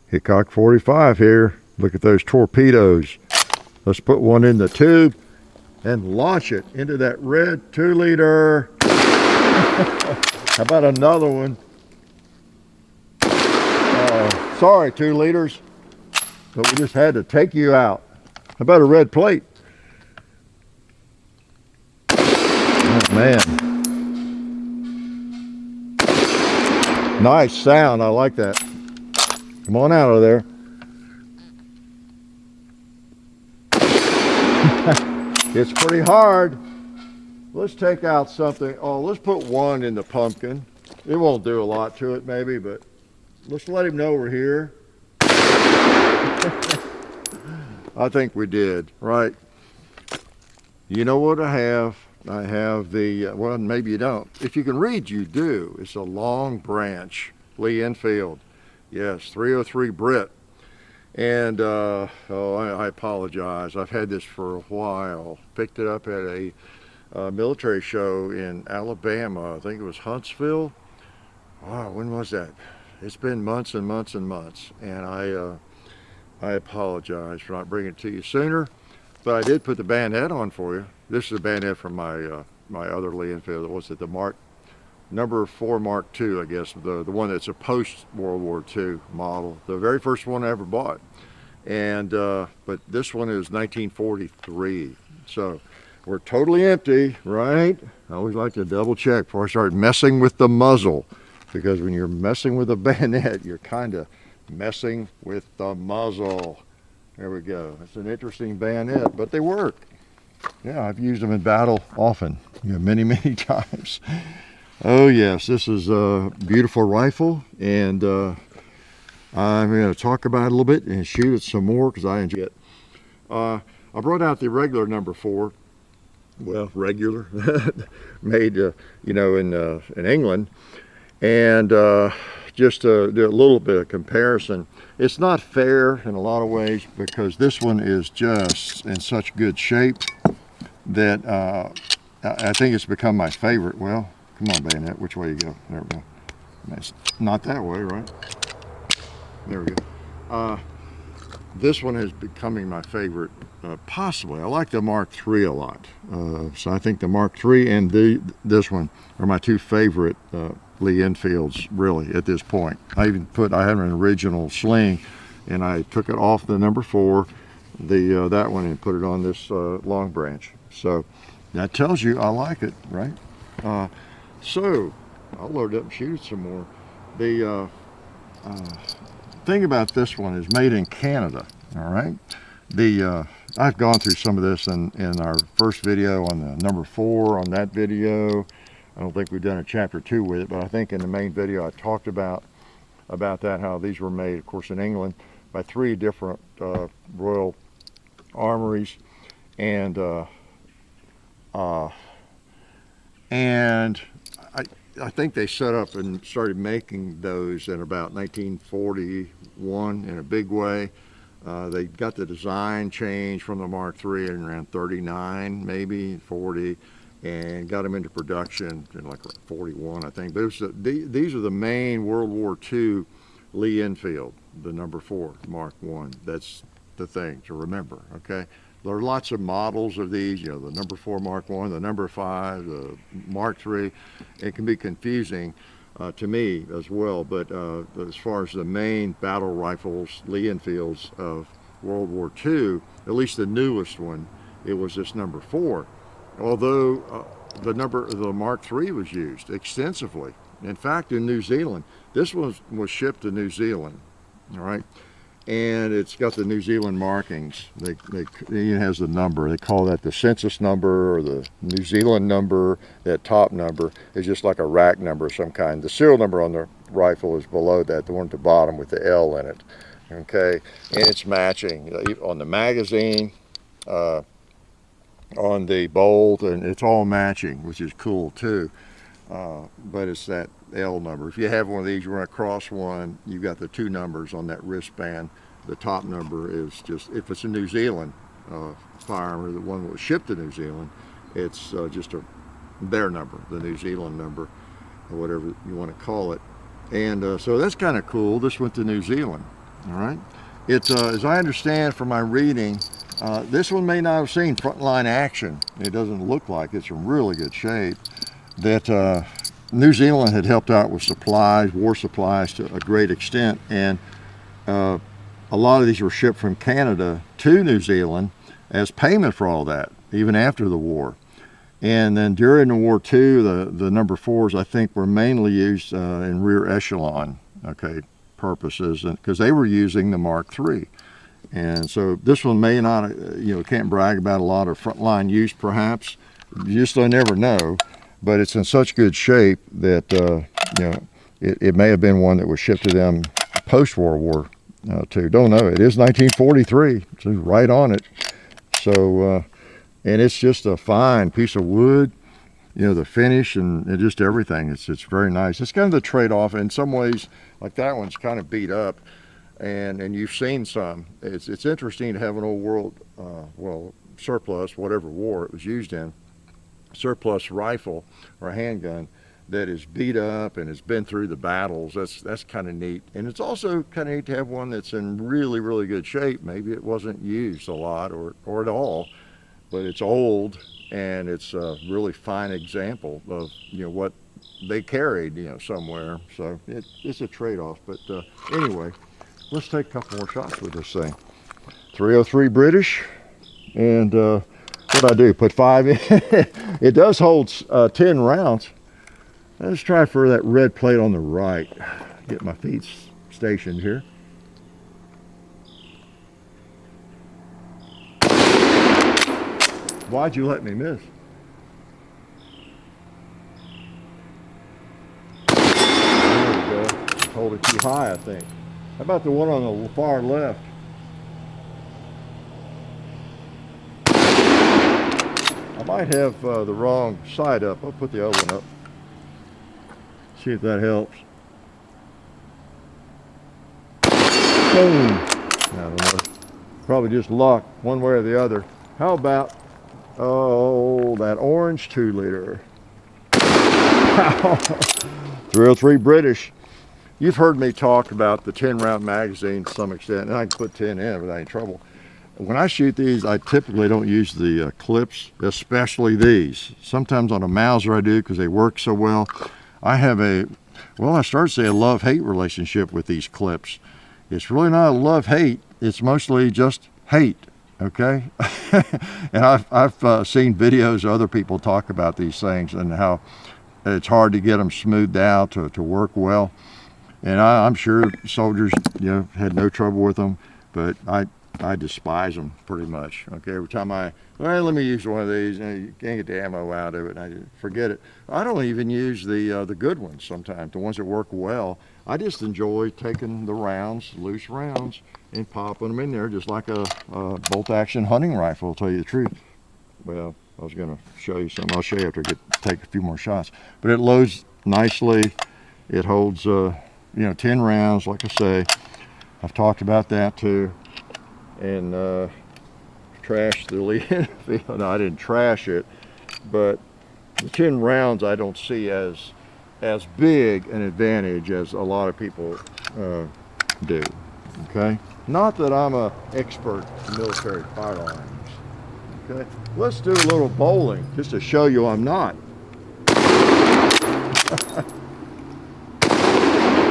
Hickok 45 here. Look at those torpedoes. Let's put one in the tube and launch it into that red 2-liter. How about another one? Sorry, 2 liters, but we just had to take you out. How about a red plate? Oh man. Nice sound, I like that. Come on out of there. It's pretty hard. Let's take out something. Oh, let's put one in the pumpkin. It won't do a lot to it maybe, but let's let him know we're here. I think we did, right? You know what I have? I have the, well, maybe you don't. If you can read, you do. It's a long branch, Lee Enfield. Yes, 303 Brit. And, I apologize. I've had this for a while. Picked it up at a military show in Alabama. I think it was Huntsville. Wow, when was that? It's been months and months and months. And I apologize for not bringing it to you sooner. But I did put the bayonet on for you. This is a bayonet from my my other Lee Enfield. Was it the number 4 Mark II, I guess, the one that's a post-World War II model, the very first one I ever bought. And but this one is 1943, so we're totally empty, right? I always like to double check before I start messing with the muzzle, because when you're messing with a bayonet, you're kind of messing with the muzzle. There we go. It's an interesting bayonet, but they work. Yeah, I've used them in battle often, many times. Oh yes, this is a beautiful rifle, and I'm going to talk about it a little bit and shoot it some more because I enjoy it. I brought out the regular number 4, well, regular, made in England, and just to do a little bit of comparison. It's not fair in a lot of ways because this one is just in such good shape that I think it's become my favorite. Well, come on, bayonet, which way you go? There we go. It's not that way, right? There we go. This one is becoming my favorite, possibly. I like the Mark III a lot. So I think the Mark III and this one are my 2 favorite Lee Enfields, really, at this point. I had an original sling, and I took it off the number 4, that one, and put it on this long branch. So that tells you I like it, right? So I'll load it up and shoot it some more. The thing about this one is made in Canada, all right? I've gone through some of this in our first video on the number 4 on that video. I don't think we've done a chapter 2 with it, but I think in the main video I talked about that, how these were made, of course, in England by 3 different royal armories, and I think they set up and started making those in about 1941 in a big way. They got the design changed from the Mark III in around 39, maybe 40, and got them into production in like 41, I think. But these are the main World War II Lee Enfield, the number 4 Mark I. That's the thing to remember, okay? There are lots of models of these, the number 4 Mark I, the number 5, the Mark III. It can be confusing to me as well, but as far as the main battle rifles, Lee Enfields of World War II, at least the newest one, it was this number 4. Although the Mark III was used extensively. In fact, in New Zealand, this one was shipped to New Zealand, all right? And it's got the New Zealand markings. It has the number. They call that the census number or the New Zealand number. That top number is just like a rack number of some kind. The serial number on the rifle is below that, the one at the bottom with the L in it. Okay, and it's matching on the magazine, on the bolt, and it's all matching, which is cool too. But it's that L number. If you have one of these, you run across one, you've got the 2 numbers on that wristband. The top number is just, if it's a New Zealand firearm, or the one that was shipped to New Zealand, it's just their number, the New Zealand number, or whatever you want to call it. And so that's kind of cool. This went to New Zealand. All right. It's as I understand from my reading, this one may not have seen frontline action. It doesn't look like it's in really good shape. That New Zealand had helped out with supplies, war supplies to a great extent, and a lot of these were shipped from Canada to New Zealand as payment for all that, even after the war. And then during the war too, the number 4s I think were mainly used in rear echelon, okay, purposes, because they were using the Mark III. And so this one may not, can't brag about a lot of frontline use perhaps. You just don't never know. But it's in such good shape that, it may have been one that was shipped to them post-World War II. Don't know. It is 1943. It's right on it. So, and it's just a fine piece of wood. The finish and just everything. It's very nice. It's kind of the trade-off. In some ways, like that one's kind of beat up, and you've seen some. It's interesting to have an old world, surplus, whatever war it was used in, surplus rifle or handgun that is beat up and has been through the battles. That's kind of neat. And it's also kind of neat to have one that's in really, really good shape. Maybe it wasn't used a lot or at all, but it's old. And it's a really fine example of what they carried somewhere. So it's a trade-off. But anyway, let's take a couple more shots with this thing. 303 British, and what I do? Put 5 in. It does hold 10 rounds. Let's try for that red plate on the right. Get my feet stationed here. Why'd you let me miss? There we go. Hold it too high, I think. How about the one on the far left? I might have the wrong side up. I'll put the other one up. See if that helps. Boom. I don't know. Probably just luck, one way or the other. How about, that orange 2-liter. 303 British. You've heard me talk about the 10-round magazine to some extent, and I can put 10 in without any trouble. When I shoot these, I typically don't use the clips, especially these. Sometimes on a Mauser I do because they work so well. I have I started to say a love-hate relationship with these clips. It's really not a love-hate. It's mostly just hate, okay? And I've seen videos of other people talk about these things and how it's hard to get them smoothed out to work well. And I'm sure soldiers, had no trouble with them, but I despise them pretty much. Okay, every time let me use one of these, you can't get the ammo out of it. Forget it. I don't even use the good ones sometimes, the ones that work well. I just enjoy taking the rounds, loose rounds, and popping them in there just like a bolt-action hunting rifle, to tell you the truth. Well, I was going to show you something. I'll show you after I take a few more shots. But it loads nicely. It holds, 10 rounds, like I say. I've talked about that too. And trashed the lead. No, I didn't trash it, but the 10 rounds I don't see as big an advantage as a lot of people do. Okay, not that I'm an expert in military firearms. Okay, let's do a little bowling just to show you I'm not.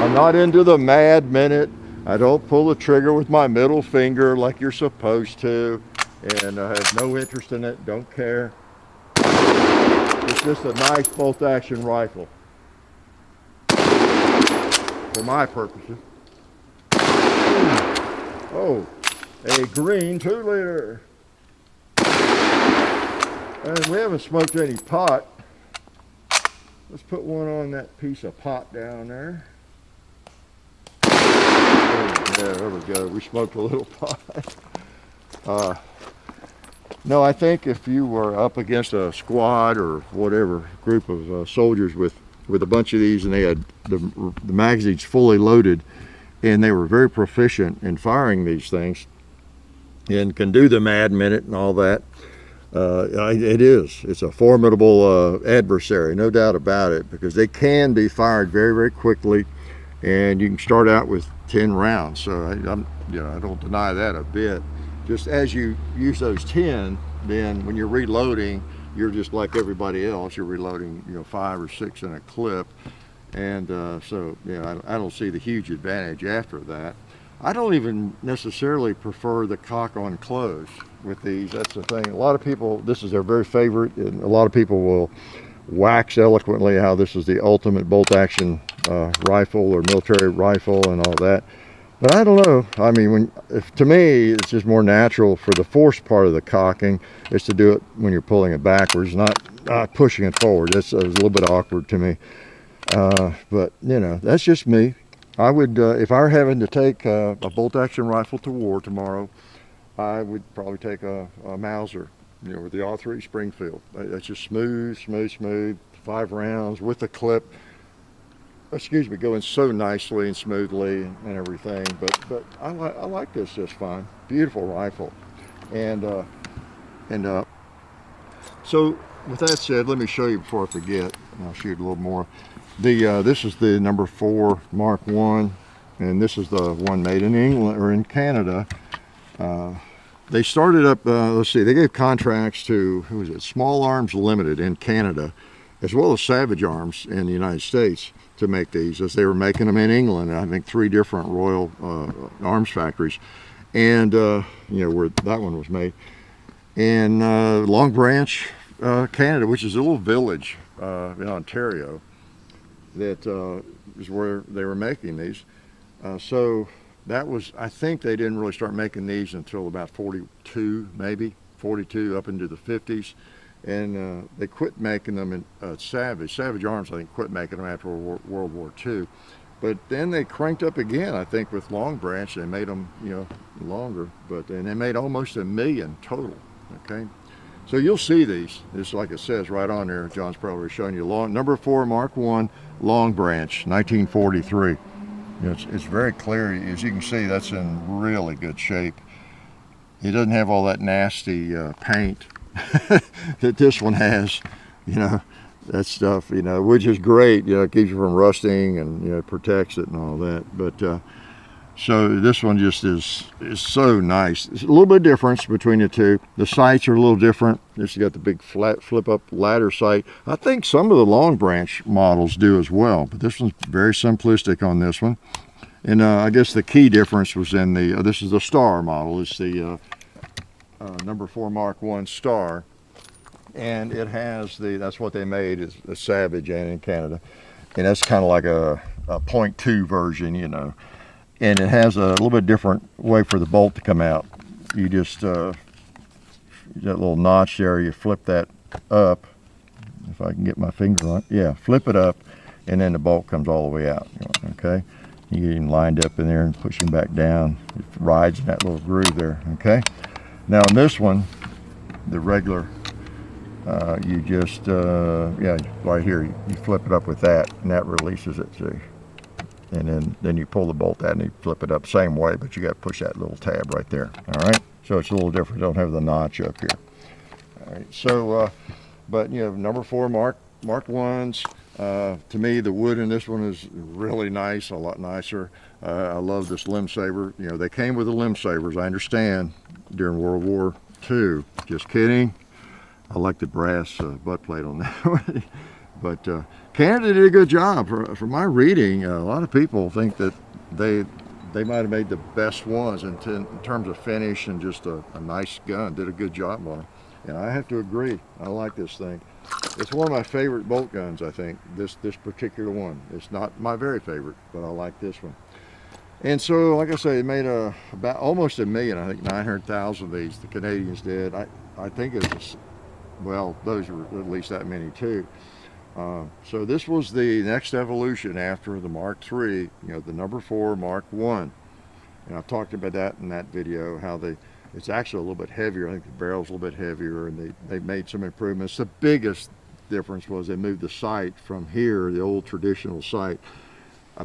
I'm not into the mad minute. I don't pull the trigger with my middle finger like you're supposed to, and I have no interest in it, don't care. It's just a nice bolt-action rifle for my purposes. Oh, a green 2-liter. And we haven't smoked any pot. Let's put one on that piece of pot down there. Yeah, there we go. We smoked a little pot. No, I think if you were up against a squad or whatever group of soldiers with a bunch of these, and they had the magazines fully loaded, and they were very proficient in firing these things, and can do the mad minute and all that, it's a formidable adversary, no doubt about it, because they can be fired very, very quickly, and you can start out with 10 rounds. So I don't deny that a bit. Just as you use those 10, then when you're reloading, you're just like everybody else. You're reloading, 5 or 6 in a clip. And so, I don't see the huge advantage after that. I don't even necessarily prefer the cock on close with these. That's the thing. A lot of people, this is their very favorite, and a lot of people will wax eloquently how this is the ultimate bolt action rifle or military rifle and all that. But I don't know. I mean, to me, it's just more natural for the force part of the cocking is to do it when you're pulling it backwards, not pushing it forward. That's a little bit awkward to me. But that's just me. I would, if I were having to take a bolt action rifle to war tomorrow, I would probably take a Mauser, with the R3 Springfield. That's just smooth, 5 rounds with the clip. Going so nicely and smoothly and everything. But I like this just fine. Beautiful rifle. And so with that said, let me show you before I forget. I'll shoot a little more. This is the number 4 Mark I, and this is the one made in England or in Canada. They started up, let's see, they gave contracts to, who was it, Small Arms Limited in Canada, as well as Savage Arms in the United States to make these, as they were making them in England, I think 3 different Royal Arms factories, and where that one was made. In Long Branch, Canada, which is a little village in Ontario, that is where they were making these. So that was, I think they didn't really start making these until about 42, maybe 42 up into the 50s. And they quit making them in Savage Arms, I think, quit making them after World War II. But then they cranked up again, I think, with Long Branch. They made them, longer, and they made almost 1 million total, okay? So you'll see these. It's like it says right on there. John's probably showing you number 4 Mark I, Long Branch, 1943. It's very clear. As you can see, that's in really good shape. It doesn't have all that nasty paint that this one has, that stuff, which is great. It keeps you from rusting and protects it and all that. But so this one just is so nice. There's a little bit of difference between the two. The sights are a little different. This has got the big flat flip up ladder sight. I think some of the Long Branch models do as well, but this one's very simplistic on this one. And I guess the key difference was in this is the Star model. It's the number 4 Mark I Star, and it has that's what they made, is the Savage and in Canada, and that's kind of like a .2 version, and it has a little bit different way for the bolt to come out. You just that little notch there, you flip that up, if I can get my finger on it, yeah, flip it up, and then the bolt comes all the way out, okay? You get him lined up in there and push him back down. It rides in that little groove there, okay? Now in this one, the regular, you just, right here, you flip it up with that, and that releases it, see? And then you pull the bolt out and you flip it up same way, but you got to push that little tab right there, all right? So it's a little different, don't have the notch up here. All right, so, but number 4 Mark I's, to me, the wood in this one is really nice, a lot nicer. I love this limb saber. They came with the limb sabers, I understand, during World War II. Just kidding. I like the brass butt plate on that one. But Canada did a good job. From my reading, a lot of people think that they might have made the best ones in terms of finish and just a nice gun. Did a good job on it. And I have to agree. I like this thing. It's one of my favorite bolt guns, I think, this particular one. It's not my very favorite, but I like this one. And so, like I say, it made about almost 1 million, I think 900,000 of these, the Canadians did. I think it was, well, those were at least that many too. So this was the next evolution after the Mark III, the number 4 Mark I. And I've talked about that in that video, how it's actually a little bit heavier. I think the barrel's a little bit heavier, and they made some improvements. The biggest difference was they moved the sight from here, the old traditional sight,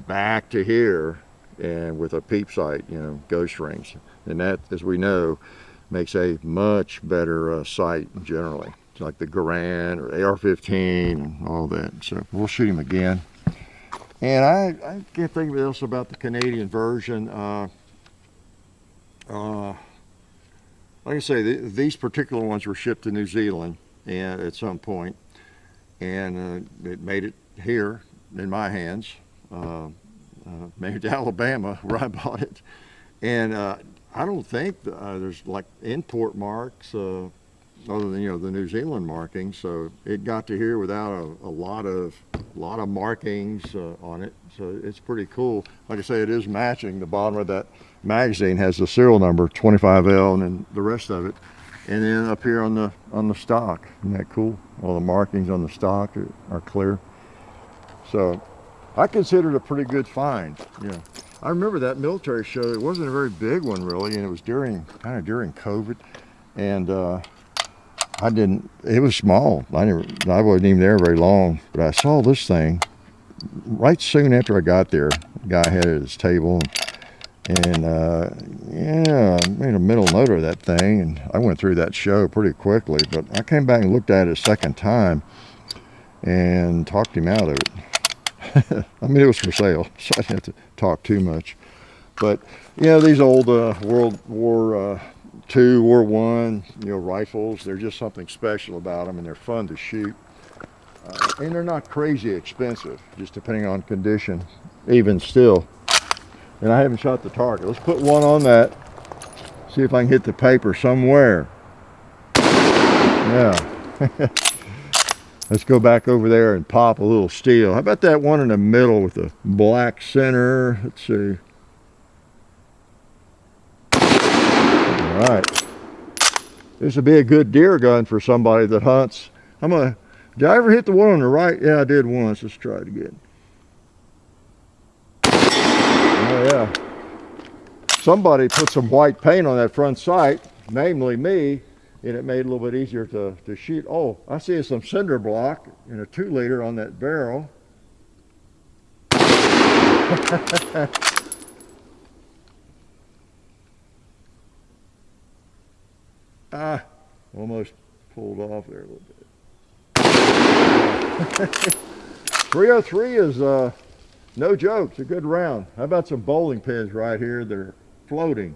back to here, and with a peep sight, ghost rings. And that, as we know, makes a much better sight generally. Like the Garand or AR-15 and all that. So we'll shoot him again. And I can't think of anything else about the Canadian version. Like I say, these particular ones were shipped to New Zealand and at some point, and it made it here in my hands, made it to Alabama where I bought it. And I don't think there's like import marks other than, you know, the New Zealand marking. So it got to here without a lot of markings on it. So it's pretty cool. Like I say, it is matching. The bottom of that magazine has the serial number 25L and then the rest of it. And then up here on the stock, isn't that cool? All the markings on the stock are clear. So I consider it a pretty good find. Yeah, I remember that military show. It wasn't a very big one really, and it was kind of during COVID, and it was small. I wasn't even there very long, but I saw this thing right soon after I got there. The guy had it at his table, and yeah, I made a mental note of that thing, and I went through that show pretty quickly, but I came back and looked at it a second time and talked him out of it. I mean, it was for sale, so I didn't have to talk too much. But, you know, these old World War II, War I, you know, rifles, they're just something special about them, and they're fun to shoot. And they're not crazy expensive, just depending on condition, even still. And I haven't shot the target. Let's put one on that, see if I can hit the paper somewhere. Yeah. Let's go back over there and pop a little steel. How about that one in the middle with the black center? Let's see. All right. This would be a good deer gun for somebody that hunts. Did I ever hit the one on the right? Yeah, I did once. Let's try it again. Oh, yeah. Somebody put some white paint on that front sight, namely me, and it made it a little bit easier to shoot. Oh, I see some cinder block and a 2-liter on that barrel. Almost pulled off there a little bit. 303 is no joke. It's a good round. How about some bowling pins right here that are floating?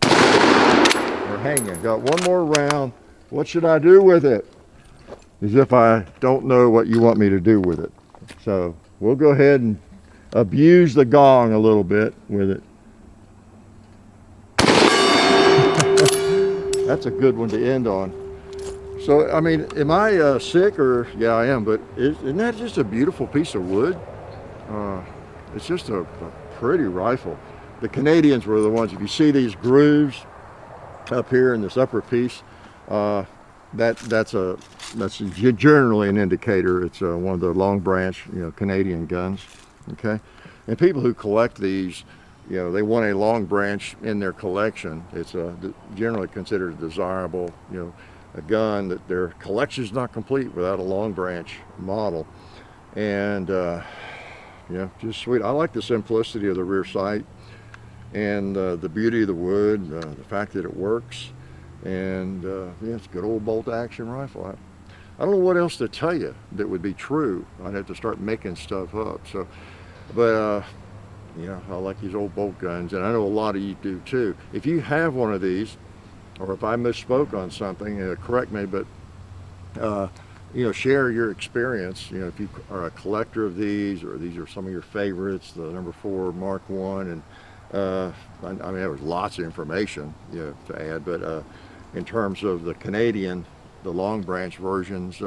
Or hanging. Got one more round. What should I do with it? As if I don't know what you want me to do with it. So we'll go ahead and abuse the gong a little bit with it. That's a good one to end on. So, I mean, am I sick or? Yeah, I am, but isn't that just a beautiful piece of wood? It's just a pretty rifle. The Canadians were the ones, if you see these grooves up here in this upper piece, that's generally an indicator. It's one of the long branch, you know, Canadian guns. Okay, and people who collect these, you know, they want a long branch in their collection. It's generally considered a desirable, you know, a gun that their collection is not complete without a long branch model. And yeah, just sweet. I like the simplicity of the rear sight and the beauty of the wood, the fact that it works, and yeah, it's a good old bolt action rifle. I don't know what else to tell you that would be true. I'd have to start making stuff up. So, but yeah, I like these old bolt guns, and I know a lot of you do too. If you have one of these, or if I misspoke on something, correct me, but you know, share your experience. You know, if you are a collector of these, or these are some of your favorites, the number 4 Mark I, and I mean, there was lots of information, you know, to add, but in terms of the Canadian, the long branch versions,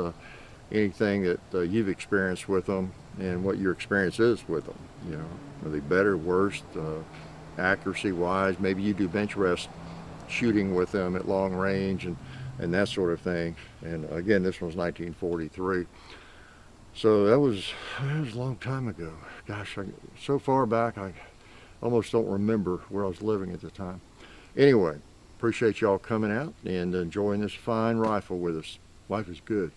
anything that you've experienced with them and what your experience is with them, you know, are they better, worse, accuracy wise? Maybe you do bench rest shooting with them at long range and that sort of thing. And again, this one's 1943. So that was a long time ago. Gosh, so far back, I almost don't remember where I was living at the time. Anyway, appreciate y'all coming out and enjoying this fine rifle with us. Life is good.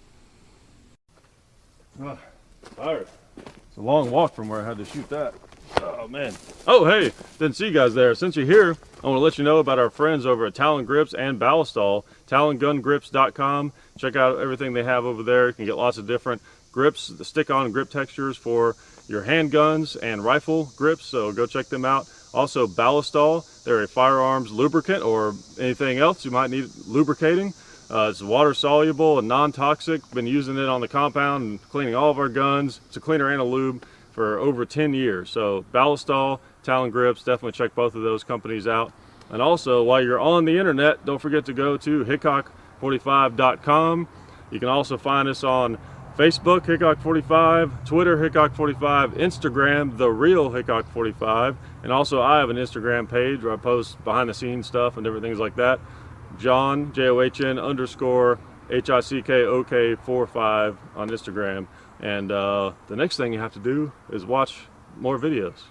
Tired. It's a long walk from where I had to shoot that. Oh man. Oh hey, didn't see you guys there. Since you're here, I want to let you know about our friends over at Talon Grips and Ballistol, talongungrips.com. Check out everything they have over there. You can get lots of different grips, the stick-on grip textures for your handguns and rifle grips, so go check them out. Also Ballistol, they're a firearms lubricant or anything else you might need lubricating. It's water soluble and non-toxic. Been using it on the compound and cleaning all of our guns. It's a cleaner and a lube for over 10 years. So Ballistol, Talon Grips, definitely check both of those companies out. And also, while you're on the internet, don't forget to go to hickok45.com. You can also find us on Facebook, Hickok45, Twitter, Hickok45, Instagram, The Real Hickok45, and also I have an Instagram page where I post behind the scenes stuff and different things like that. John, John _ HICKOK45 on Instagram. And the next thing you have to do is watch more videos.